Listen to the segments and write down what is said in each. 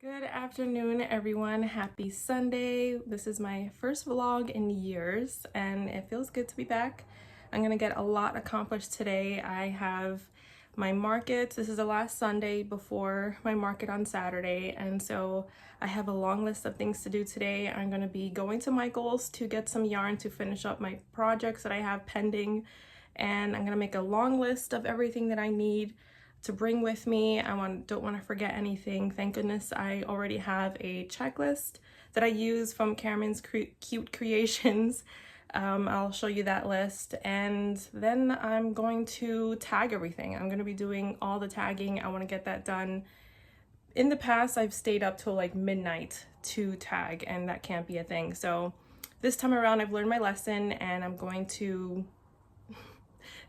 Good afternoon, everyone. Happy Sunday. This is my first vlog in years, and it feels good to be back. I'm gonna get a lot accomplished today. I have my market. This is the last Sunday before my market on Saturday, and so I have a long list of things to do today. I'm gonna be going to Michael's to get some yarn to finish up my projects that I have pending, and I'm gonna make a long list of everything that I need to bring with me. Don't want to forget anything. Thank goodness I already have a checklist that I use from Cameron's Cute Creations. I'll show you that list, and then I'm going to tag everything. I'm going to be doing all the tagging. I want to get that done. In the past, I've stayed up till like midnight to tag, and that can't be a thing. So this time around, I've learned my lesson, and I'm going to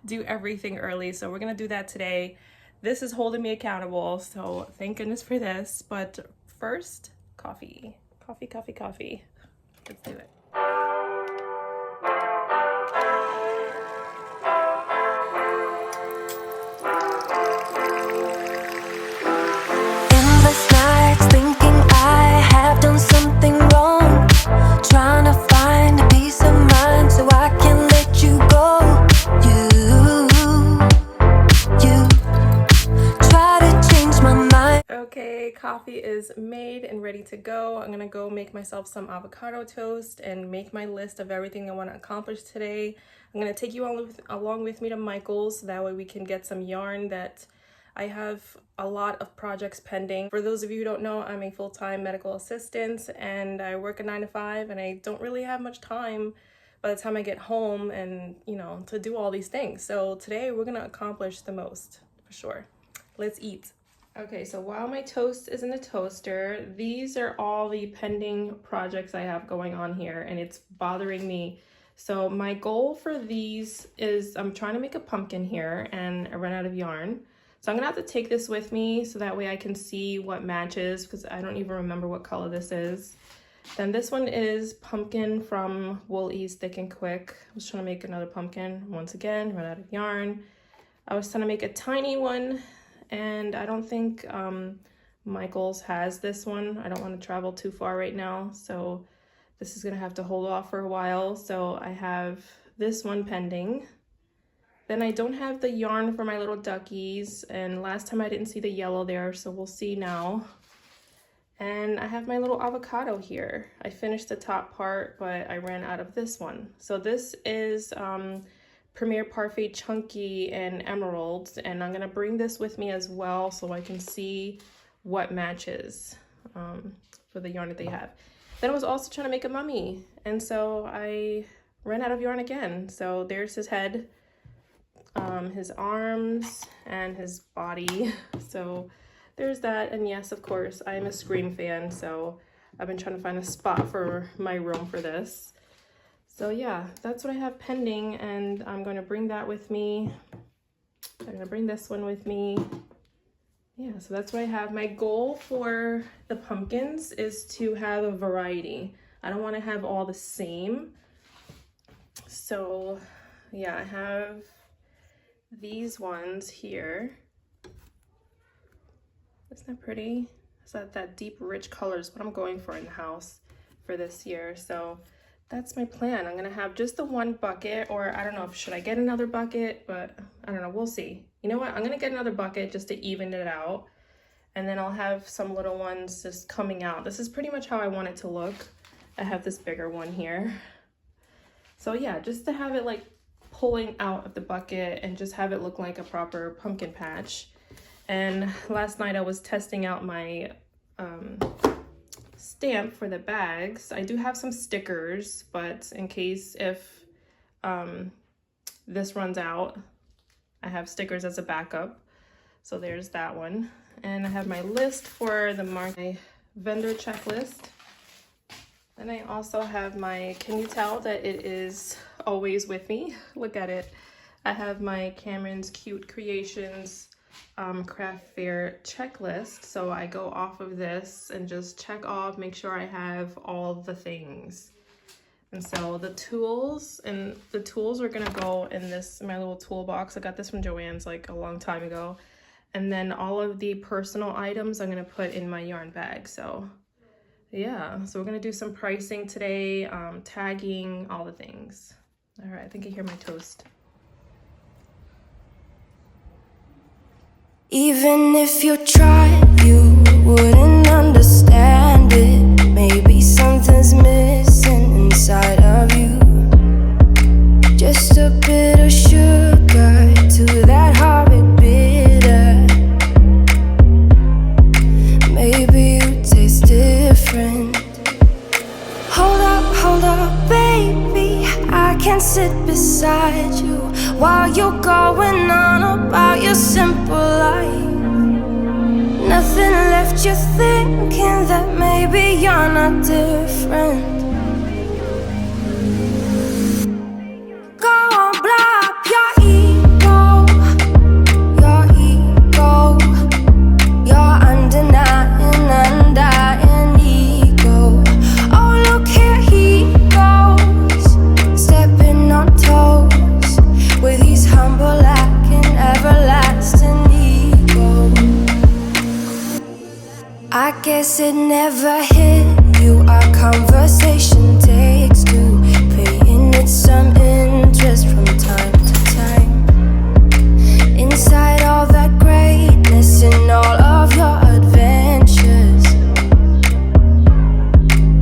do everything early. So we're going to do that today. This is holding me accountable, so thank goodness for this. But first, coffee. Coffee. Let's do it. Endless nights thinking I have done something wrong, trying to find a peace of mind so I can let you go. You try to change my mind. Okay, coffee is made and ready to go. I'm gonna go make myself some avocado toast and make my list of everything I want to accomplish today. I'm gonna take you along with me to Michael's, that way we can get some yarn. That I have a lot of projects pending. For those of you who don't know, I'm a full-time medical assistant and I work a 9 to 5, and I don't really have much time by the time I get home and, to do all these things. So today we're gonna accomplish the most, for sure. Let's eat. Okay, so while my toast is in the toaster, these are all the pending projects I have going on here, and it's bothering me. So my goal for these is I'm trying to make a pumpkin here, and I ran out of yarn. So I'm gonna have to take this with me so that way I can see what matches, because I don't even remember what color this is. Then this one is pumpkin from Wool-Ease Thick and Quick. I was trying to make another pumpkin. Once again, ran out of yarn. I was trying to make a tiny one, and I don't think Michael's has this one. I don't want to travel too far right now, so this is gonna have to hold off for a while. So I have this one pending. Then I don't have the yarn for my little duckies, and last time I didn't see the yellow there, so we'll see now. And I have my little avocado here. I finished the top part, but I ran out of this one. So this is Premier Parfait Chunky and Emeralds, and I'm gonna bring this with me as well so I can see what matches for the yarn that they have. Then I was also trying to make a mummy, and so I ran out of yarn again. So there's his head, his arms, and his body. So there's that. And yes, of course, I am a Scream fan, so I've been trying to find a spot for my room for this. So yeah, that's what I have pending, and I'm going to bring that with me. I'm going to bring this one with me. Yeah, so that's what I have. My goal for the pumpkins is to have a variety. I don't want to have all the same. So yeah, I have these ones here. Isn't that pretty? It's that deep, rich color is what I'm going for in the house for this year. So that's my plan. I'm gonna have just the one bucket, or I don't know if should I get another bucket, but I don't know, we'll see. You know what, I'm gonna get another bucket just to even it out, and then I'll have some little ones just coming out. This is pretty much how I want it to look. I have this bigger one here. So yeah, just to have it like pulling out of the bucket and just have it look like a proper pumpkin patch. And last night I was testing out my stamp for the bags. I do have some stickers, but in case if this runs out, I have stickers as a backup. So there's that one. And I have my list for my vendor checklist. And I also have my, can you tell that it is always with me? Look at it. I have my Cameron's Cute Creations craft fair checklist. So I go off of this and just check off, make sure I have all the things. And so the tools are gonna go in my little toolbox. I got this from Joann's like a long time ago. And then all of the personal items I'm gonna put in my yarn bag. So yeah, so we're gonna do some pricing today, tagging, all the things. All right, I think I hear my toast. Even if you tried, you wouldn't understand it. Maybe something's missing inside of you. Just a bit of sugar to that horrid bitter. Maybe you taste different. Hold up, baby. I can sit beside you while you're going on about your simple life. Nothing left you thinking that maybe you're not different. Go on, blow up your ego, your undying ego. Oh, look here he goes, stepping on toes with his humble lacking everlasting ego. I guess it never hit you. Our conversation takes two, paying it some interest from time to time. Inside all that greatness and all of your adventures,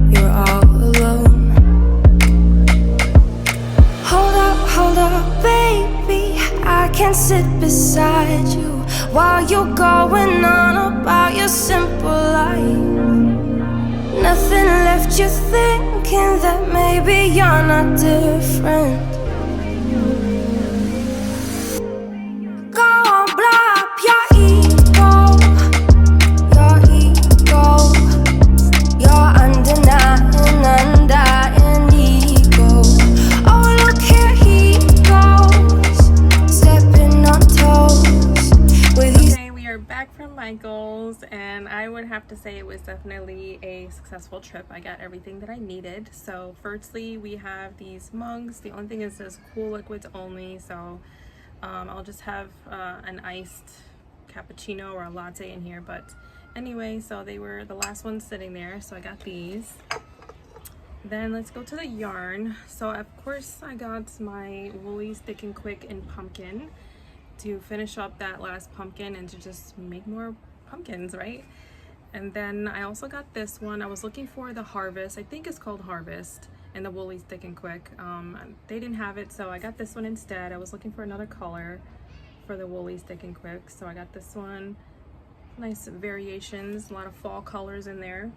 you're all alone. Hold up, baby. I can sit beside you while you're going on about your simple life. Nothing left you thinking that maybe you're not different. Go on, blow up your ego, your undying ego. Oh, look here he goes, stepping on toes with his. Okay, we are back from Michael's, and I would have to say it was definitely a successful trip. I got everything that I needed. So firstly, we have these mugs. The only thing is it says cool liquids only, so I'll just have an iced cappuccino or a latte in here. But anyway, so they were the last ones sitting there, so I got these. Then let's go to the yarn. So of course I got my Woolies Thick and Quick in pumpkin to finish up that last pumpkin and to just make more pumpkins, right? And then I also got this one. I was looking for the Harvest, I think it's called Harvest, and the Woolies Thick and Quick. They didn't have it, so I got this one instead. I was looking for another color for the Woolies Thick and Quick, so I got this one. Nice variations, a lot of fall colors in there.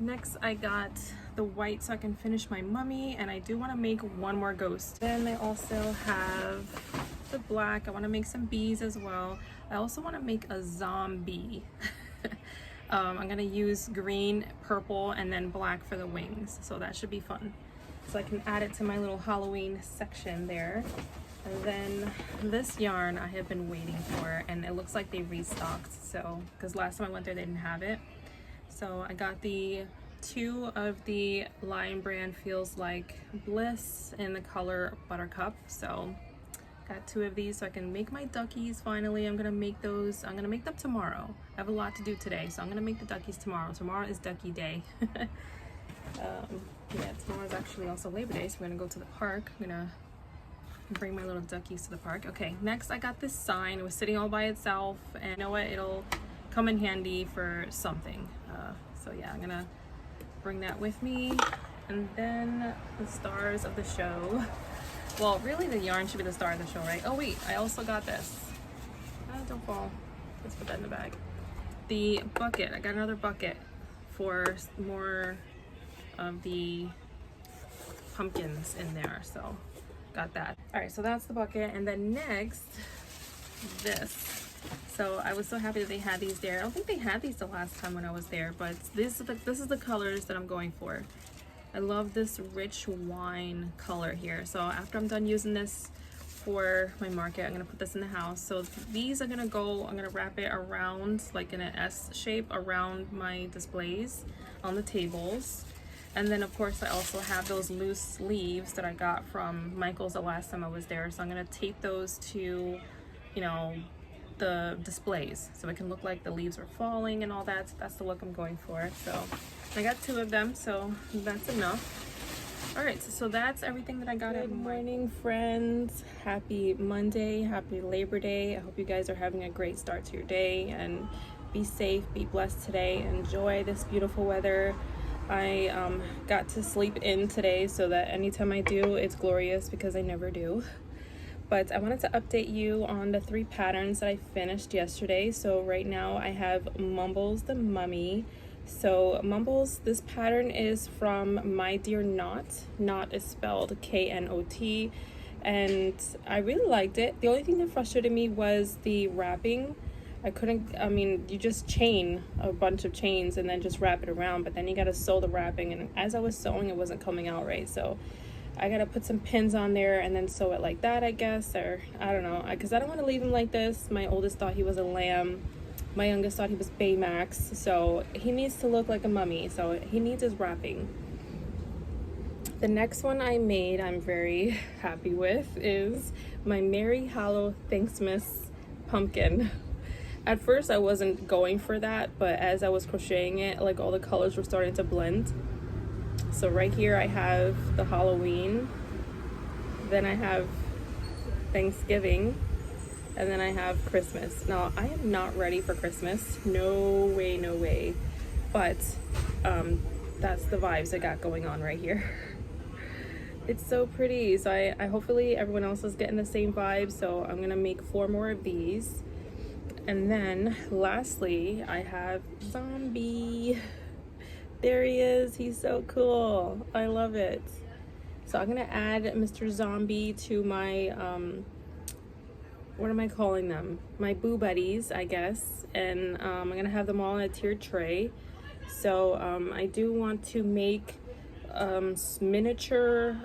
Next I got the white so I can finish my mummy, and I do want to make one more ghost. Then I also have the black. I want to make some bees as well. I also want to make a zombie. I'm gonna use green, purple, and then black for the wings, so that should be fun. So I can add it to my little Halloween section there. And then this yarn I have been waiting for, and it looks like they restocked, so because last time I went there they didn't have it. So I got the two of the Lion Brand Feels Like Bliss in the color Buttercup. So got two of these so I can make my duckies finally. I'm gonna make those, I'm gonna make them tomorrow. I have a lot to do today, so I'm gonna make the duckies tomorrow. Tomorrow is ducky day. Yeah, tomorrow's actually also Labor Day, so we're gonna go to the park. I'm gonna bring my little duckies to the park. Okay, next I got this sign. It was sitting all by itself, and you know what, it'll come in handy for something. So yeah, I'm gonna bring that with me. And then the stars of the show. Well, really the yarn should be the star of the show, right? Oh wait, I also got this. Don't fall. Let's put that in the bag. The bucket. I got another bucket for more of the pumpkins in there, so got that. All right, so that's the bucket. And then next, this. So I was so happy that they had these there. I don't think they had these the last time when I was there, but this is the colors that I'm going for. I love this rich wine color here. So after I'm done using this for my market, I'm gonna put this in the house. So these are gonna go, I'm gonna wrap it around like in an S shape around my displays on the tables. And then of course I also have those loose sleeves that I got from Michael's the last time I was there. So I'm gonna tape those to, you know, the displays, so it can look like the leaves are falling and all that. So that's the look I'm going for. So I got 2 of them, so that's enough. All right, so that's everything that I got. Good morning, friends. Happy Monday, happy Labor Day. I hope you guys are having a great start to your day, and be safe, be blessed today. Enjoy this beautiful weather. I got to sleep in today so that anytime I do, it's glorious, because I never do. But I wanted to update you on the 3 patterns that I finished yesterday. So right now I have Mumbles the Mummy. So Mumbles, this pattern is from My Dear Knot. Knot is spelled K-N-O-T, and I really liked it. The only thing that frustrated me was the wrapping. I mean, you just chain a bunch of chains and then just wrap it around, but then you gotta sew the wrapping, and as I was sewing, it wasn't coming out right. So I gotta put some pins on there and then sew it like that, I guess, or I don't know, because I don't want to leave him like this. My oldest thought he was a lamb. My youngest thought he was Baymax, so he needs to look like a mummy, so he needs his wrapping. The next one I made, I'm very happy with, is my Merry Hollow Thanksmas pumpkin. At first I wasn't going for that, but as I was crocheting it, like, all the colors were starting to blend. So right here I have the Halloween, then I have Thanksgiving, and then I have Christmas. Now, I am not ready for Christmas. No way, no way. But that's the vibes I got going on right here. It's so pretty. So I hopefully everyone else is getting the same vibe. So I'm gonna make 4 more of these. And then lastly, I have Zombie. There he is. He's so cool. I love it. So I'm gonna add Mr. Zombie to my what am I calling them? My boo buddies, I guess. And I'm gonna have them all in a tiered tray. So I do want to make miniature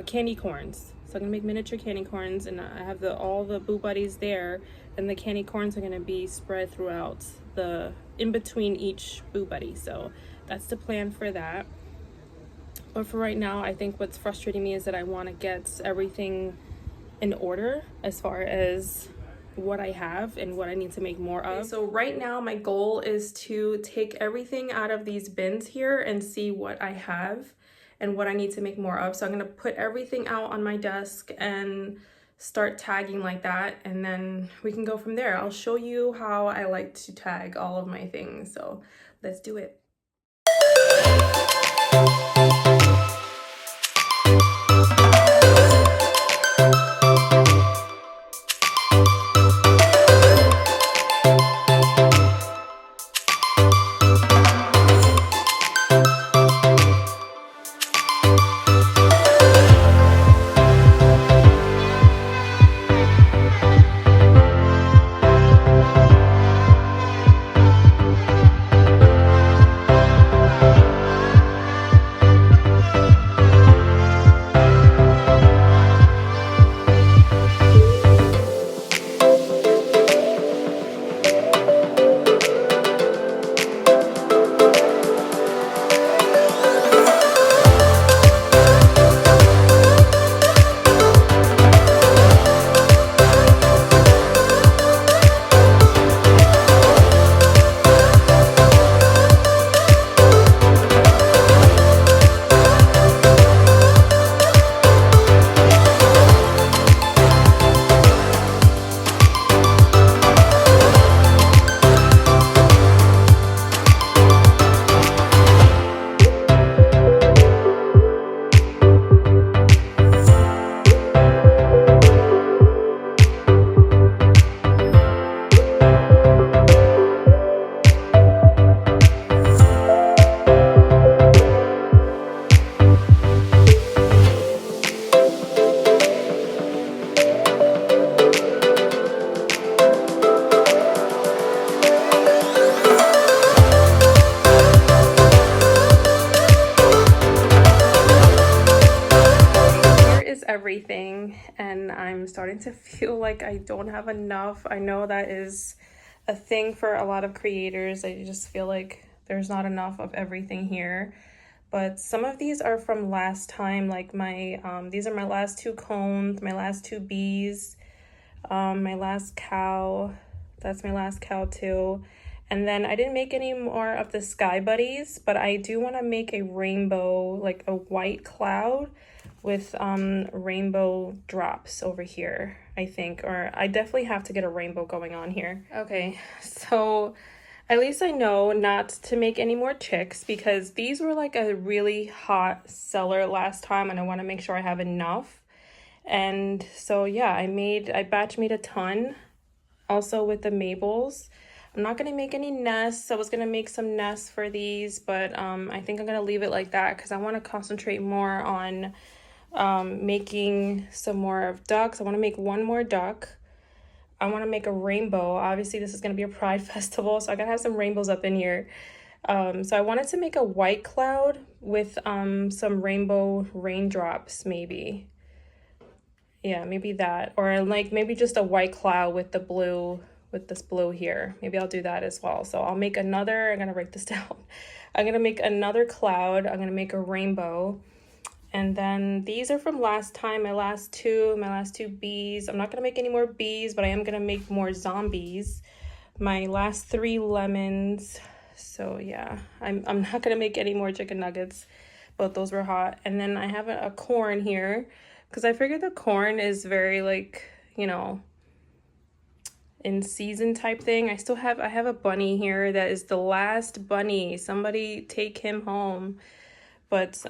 candy corns. So I'm gonna make miniature candy corns, and I have all the boo buddies there, and the candy corns are gonna be spread throughout in between each boo buddy. So that's the plan for that. But for right now, I think what's frustrating me is that I want to get everything in order as far as what I have and what I need to make more of. Okay, so right now my goal is to take everything out of these bins here and see what I have and what I need to make more of. So I'm gonna put everything out on my desk and start tagging like that, and then we can go from there. I'll show you how I like to tag all of my things. So let's do it. Everything, and I'm starting to feel like I don't have enough. I know that is a thing for a lot of creators. I just feel like there's not enough of everything here, but some of these are from last time, like my these are my last 2 cones, my last 2 bees, my last cow, That's my last cow too. And then I didn't make any more of the Sky Buddies, but I do want to make a rainbow, like a white cloud with rainbow drops over here, I think. Or I definitely have to get a rainbow going on here. Okay, so at least I know not to make any more chicks because these were like a really hot seller last time and I want to make sure I have enough. And so yeah, I batch made a ton also with the Mabels. I'm not going to make any nests. I was going to make some nests for these, but I think I'm going to leave it like that because I want to concentrate more on making some more of ducks. I want to make one more duck. I want to make a rainbow. Obviously, this is going to be a pride festival, so I got to have some rainbows up in here. So I wanted to make a white cloud with some rainbow raindrops, maybe. Yeah, maybe that. Or like maybe just a white cloud with the blue, with this blue here. Maybe I'll do that as well. So I'll make another, I'm gonna write this down. I'm gonna make another cloud. I'm gonna make a rainbow. And then these are from last time, my last two bees. I'm not gonna make any more bees, but I am gonna make more zombies. My last 3 lemons. So yeah, I'm not gonna make any more chicken nuggets, but those were hot. And then I have a corn here because I figured the corn is very like, you know, in season type thing. I have a bunny here that is the last bunny. Somebody take him home. But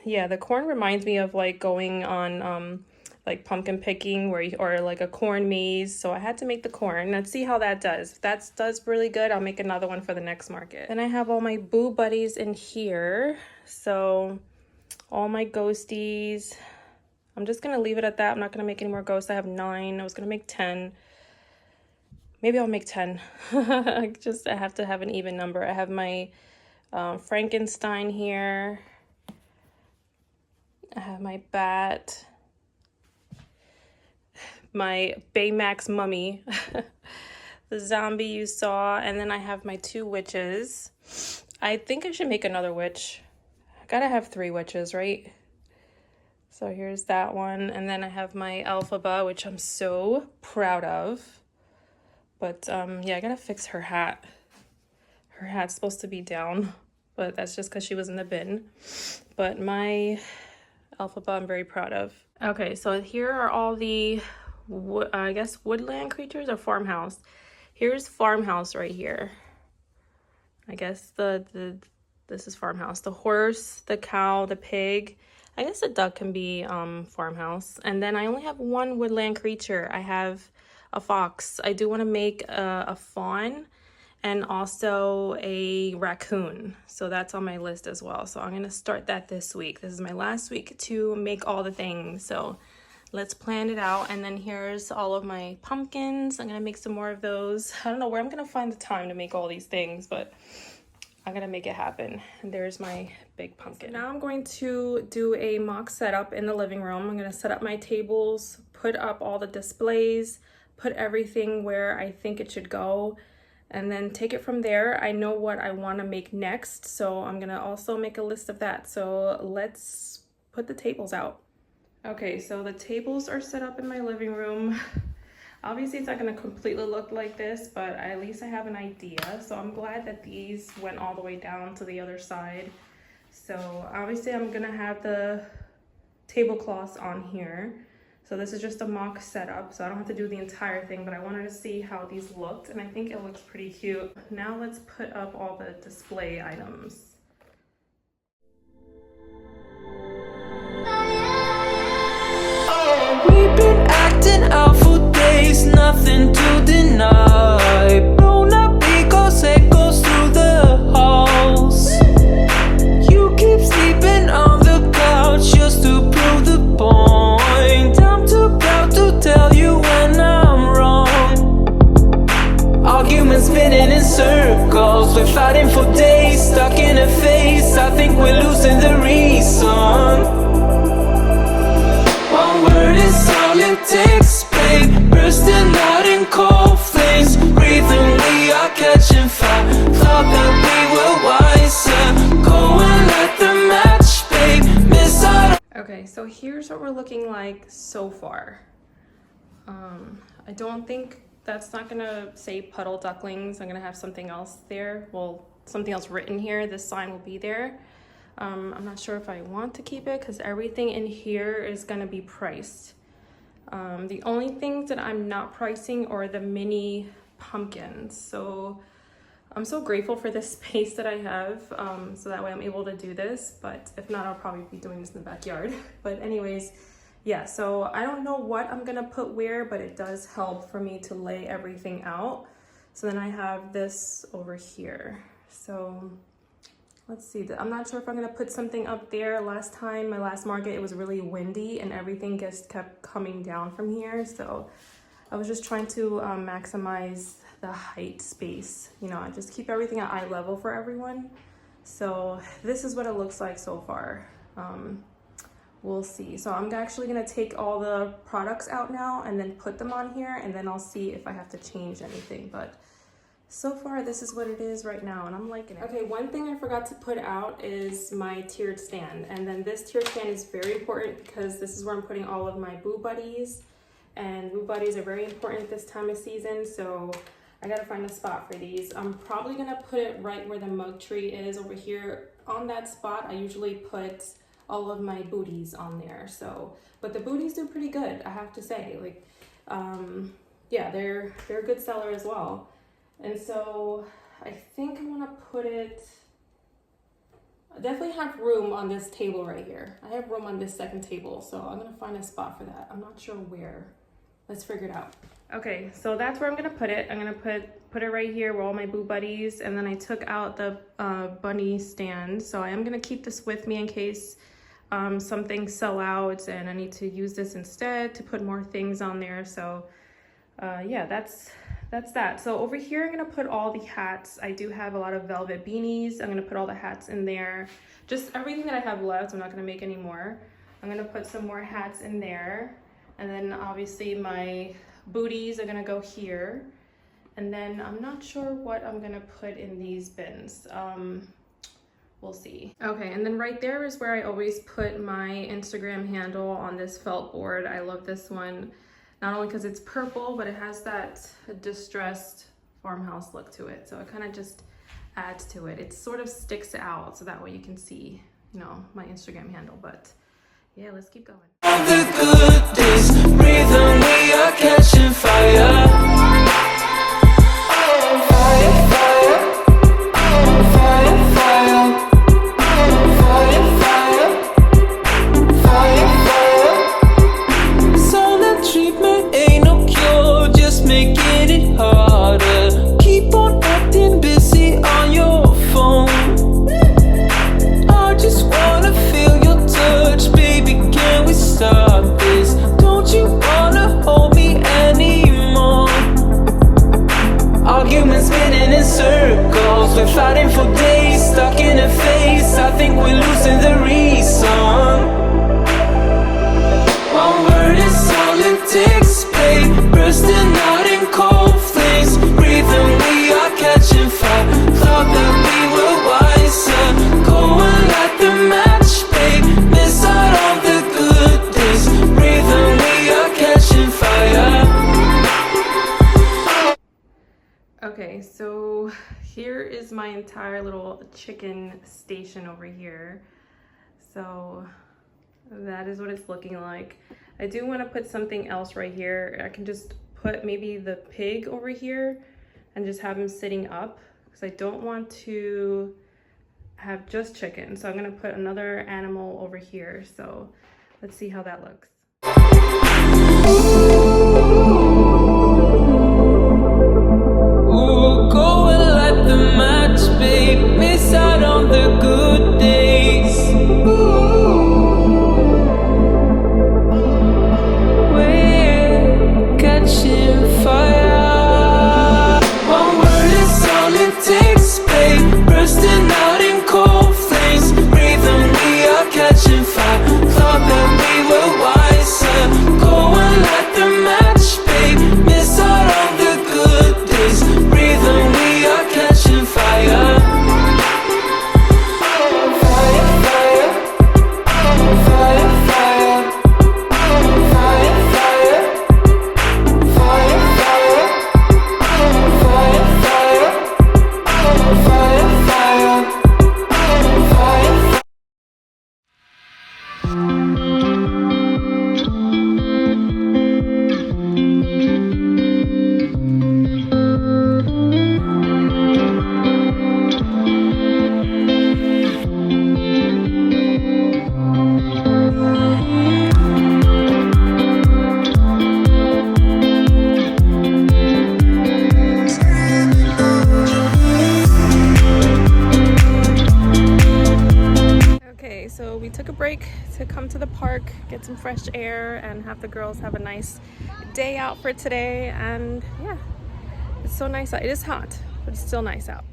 yeah, the corn reminds me of like going on like pumpkin picking or like a corn maze. So I had to make the corn. Let's see how that does. If that does really good, I'll make another one for the next market. Then I have all my boo buddies in here. So all my ghosties. I'm just gonna leave it at that. I'm not gonna make any more ghosts. I have 9. I was gonna make 10. Maybe I'll make 10. I have to have an even number. I have my Frankenstein here. I have my bat. My Baymax mummy. The zombie you saw. And then I have my 2 witches. I think I should make another witch. I gotta have 3 witches, right? So here's that one. And then I have my Elphaba, which I'm so proud of. But yeah, I gotta fix her hat. Her hat's supposed to be down, but that's just because she was in the bin. But my Elphaba I'm very proud of. Okay, so here are all the, I guess, woodland creatures or farmhouse. Here's farmhouse right here. I guess this is farmhouse. The horse, the cow, the pig. I guess a duck can be farmhouse. And then I only have 1 woodland creature. I have a fox. I do want to make a fawn and also a raccoon. So that's on my list as well. So I'm going to start that this week. This is my last week to make all the things. So let's plan it out. And then here's all of my pumpkins. I'm going to make some more of those. I don't know where I'm going to find the time to make all these things, but I'm going to make it happen. And there's my big pumpkin. So now I'm going to do a mock setup in the living room. I'm going to set up my tables, put up all the displays, put everything where I think it should go, and then take it from there. I know what I want to make next, so I'm gonna also make a list of that. So let's put the tables out. Okay, so the tables are set up in my living room. Obviously it's not gonna completely look like this, but at least I have an idea. So I'm glad that these went all the way down to the other side. So obviously I'm gonna have the tablecloths on here. So this is just a mock setup, so I don't have to do the entire thing, but I wanted to see how these looked, and I think it looks pretty cute. Now let's put up all the display items. We've been acting out for days, nothing to deny. Blown up because echoes through the halls. You keep sleeping on the couch just to prove the point. I'm too proud to tell you when I'm wrong. Arguments spinning in circles, we're fighting for days, stuck in a phase. I think we're losing the reason. One word is all it takes, babe. Bursting out in cold flames, breathing, we are catching fire. Thought that we were wiser, go and light the match, babe. Miss out. Okay, so here's what we're looking like so far. I don't think that's not gonna say Puddle Ducklings. I'm gonna have something else there. Well, something else written here. This sign will be there. I'm not sure if I want to keep it because everything in here is gonna be priced. The only things that I'm not pricing are the mini pumpkins. So I'm so grateful for this space that I have, so that way I'm able to do this, but if not, I'll probably be doing this in the backyard. But anyways, yeah, so I don't know what I'm gonna put where, but it does help for me to lay everything out. So then I have this over here. So let's see, I'm not sure if I'm gonna put something up there. Last time, my last market, it was really windy and everything just kept coming down from here. So I was just trying to maximize the height space. You know, I just keep everything at eye level for everyone. So this is what it looks like so far. We'll see. So I'm actually gonna take all the products out now and then put them on here, and then I'll see if I have to change anything. But so far, this is what it is right now, and I'm liking it. Okay, one thing I forgot to put out is my tiered stand. And then this tiered stand is very important because this is where I'm putting all of my Boo Buddies. And Boo Buddies are very important this time of season, so I gotta find a spot for these. I'm probably gonna put it right where the mug tree is over here. On that spot, I usually put all of my booties on there. So, but the booties do pretty good, I have to say. Like, yeah, they're a good seller as well. And so I think I wanna put it, I definitely have room on this table right here. I have room on this second table, so I'm gonna find a spot for that. I'm not sure where. Let's figure it out. Okay, so that's where I'm gonna put it. I'm gonna put it right here where all my Boo Buddies, and then I took out the bunny stand. So I am gonna keep this with me in case some things sell out and I need to use this instead to put more things on there. So yeah, that's that. So over here, I'm gonna put all the hats. I do have a lot of velvet beanies. I'm gonna put all the hats in there. Just everything that I have left, I'm not gonna make any more. I'm gonna put some more hats in there. And then obviously my booties are gonna go here. And then I'm not sure what I'm gonna put in these bins. We'll see. Okay, and then right there is where I always put my Instagram handle on this felt board. I love this one, not only because it's purple, but it has that distressed farmhouse look to it. So it kind of just adds to it. It sort of sticks out so that way you can see, you know, my Instagram handle. But yeah, let's keep going. On the good days, rhythm, we are catching fire. Fire, fire, fire, fire, fire, fire, fire. Silent treatment ain't no cure, just making it harder. Keep on acting busy on your phone. I just wanna feel your touch, baby, can we stop this? Don't you wanna hold me anymore? Arguments spinning in circles, we're fighting for days, stuck in a phase. I think we're losing the reason. One word is all it takes, babe, bursting out in cold flames. Breathing, we are catching fire. Thought that we were wiser, go and light the match, babe, miss out on the good days. Breathing, we are catching fire. Okay, so here is my entire little chicken station over here. So that is what it's looking like. I do want to put something else right here. I can just put maybe the pig over here and just have him sitting up because I don't want to have just chicken. So I'm going to put another animal over here. So let's see how that looks. Ooh, go and light the match, babe, miss out on the good days. We're catching fire. One word is all it takes, babe, bursting out in cold flames. Breathing, we are catching fire. Thought that we were wise. break to come to the park, get some fresh air, and have the girls have a nice day out for today. And yeah, it's so nice out. It is hot, but it's still nice out.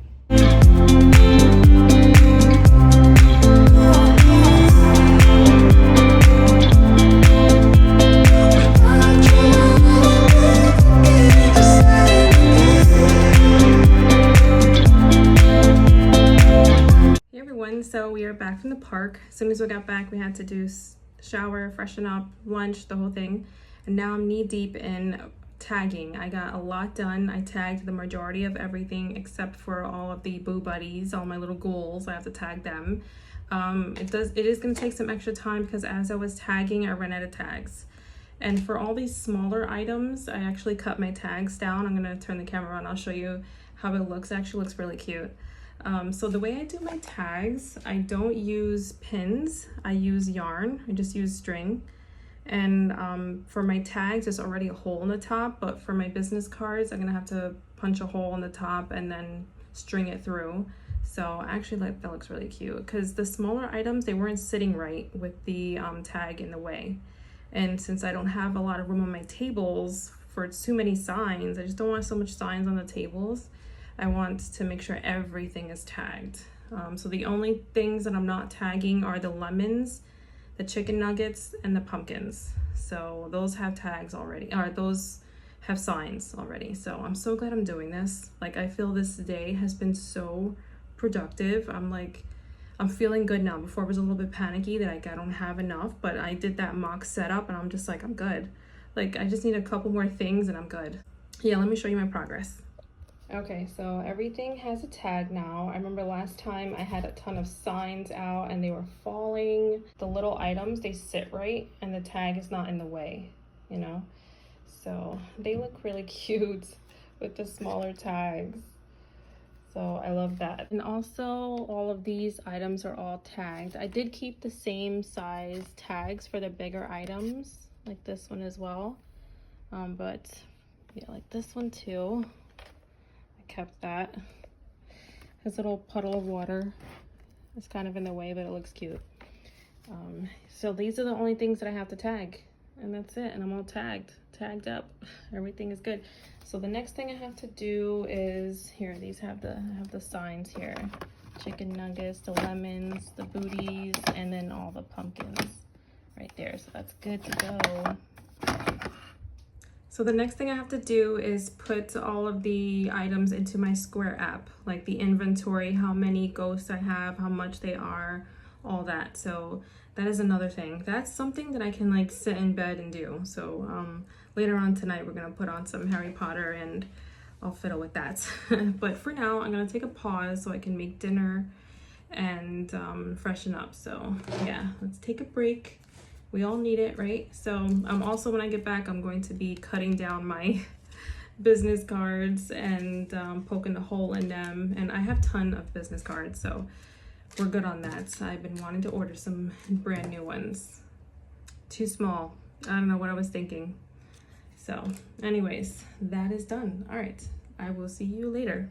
So we are back from the park. As soon as we got back, we had to do shower, freshen up, lunch, the whole thing. And now I'm knee deep in tagging. I got a lot done. I tagged the majority of everything except for all of the boo buddies, all my little ghouls. I have to tag them. It is going to take some extra time because as I was tagging, I ran out of tags. And for all these smaller items, I actually cut my tags down. I'm going to turn the camera on. I'll show you how it looks. It actually looks really cute. So the way I do my tags, I don't use pins, I use yarn, I just use string. And for my tags, there's already a hole in the top, but for my business cards, I'm gonna have to punch a hole in the top and then string it through. So actually like that looks really cute because the smaller items, they weren't sitting right with the tag in the way. And since I don't have a lot of room on my tables for too many signs, I just don't want so much signs on the tables. I want to make sure everything is tagged. So the only things that I'm not tagging are the lemons, the chicken nuggets, and the pumpkins. So those have tags already, or those have signs already. So I'm so glad I'm doing this. Like I feel this day has been so productive. I'm feeling good now. Before I was a little bit panicky that I don't have enough, but I did that mock setup and I'm just like, I'm good. Like I just need a couple more things and I'm good. Yeah, let me show you my progress. Okay, so everything has a tag now. I remember last time I had a ton of signs out and they were falling. The little items, they sit right and the tag is not in the way, you know? So they look really cute with the smaller tags. So I love that. And also all of these items are all tagged. I did keep the same size tags for the bigger items, like this one as well. But yeah, like this one too. Kept that. This little puddle of water. It's kind of in the way, but it looks cute. So these are the only things that I have to tag, and that's it. And I'm all tagged up. Everything is good. So the next thing I have to do is here. These have the signs here: chicken nuggets, the lemons, the booties, and then all the pumpkins right there. So that's good to go. So the next thing I have to do is put all of the items into my Square app, like the inventory, how many ghosts I have, how much they are, all that. So that is another thing. That's something that I can like sit in bed and do. So later on tonight, we're gonna put on some Harry Potter and I'll fiddle with that. But for now, I'm gonna take a pause so I can make dinner and freshen up. So yeah, let's take a break. We all need it, right? So also when I get back, I'm going to be cutting down my business cards and poking a hole in them. And I have a ton of business cards, so we're good on that. So I've been wanting to order some brand new ones. Too small. I don't know what I was thinking. So anyways, that is done. All right, I will see you later.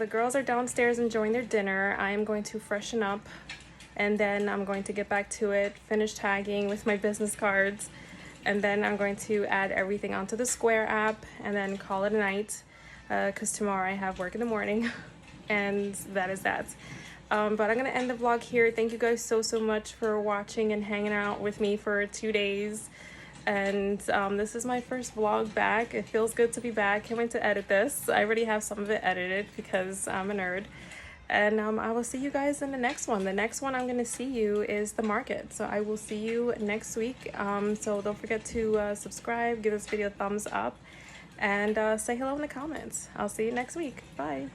the girls are downstairs enjoying their dinner. I am going to freshen up and then I'm going to get back to it, finish tagging with my business cards, and then I'm going to add everything onto the Square app and then call it a night because tomorrow I have work in the morning and that is that. But I'm gonna end the vlog here. Thank you guys so much for watching and hanging out with me for 2 days. And this is my first vlog back. It feels good to be back. Can't wait to edit this. I already have some of it edited because I'm a nerd. And I will see you guys in the next one. The next one I'm gonna see you is the market. So I will see you next week. So don't forget to subscribe, give this video a thumbs up, and say hello in the comments. I'll see you next week. Bye.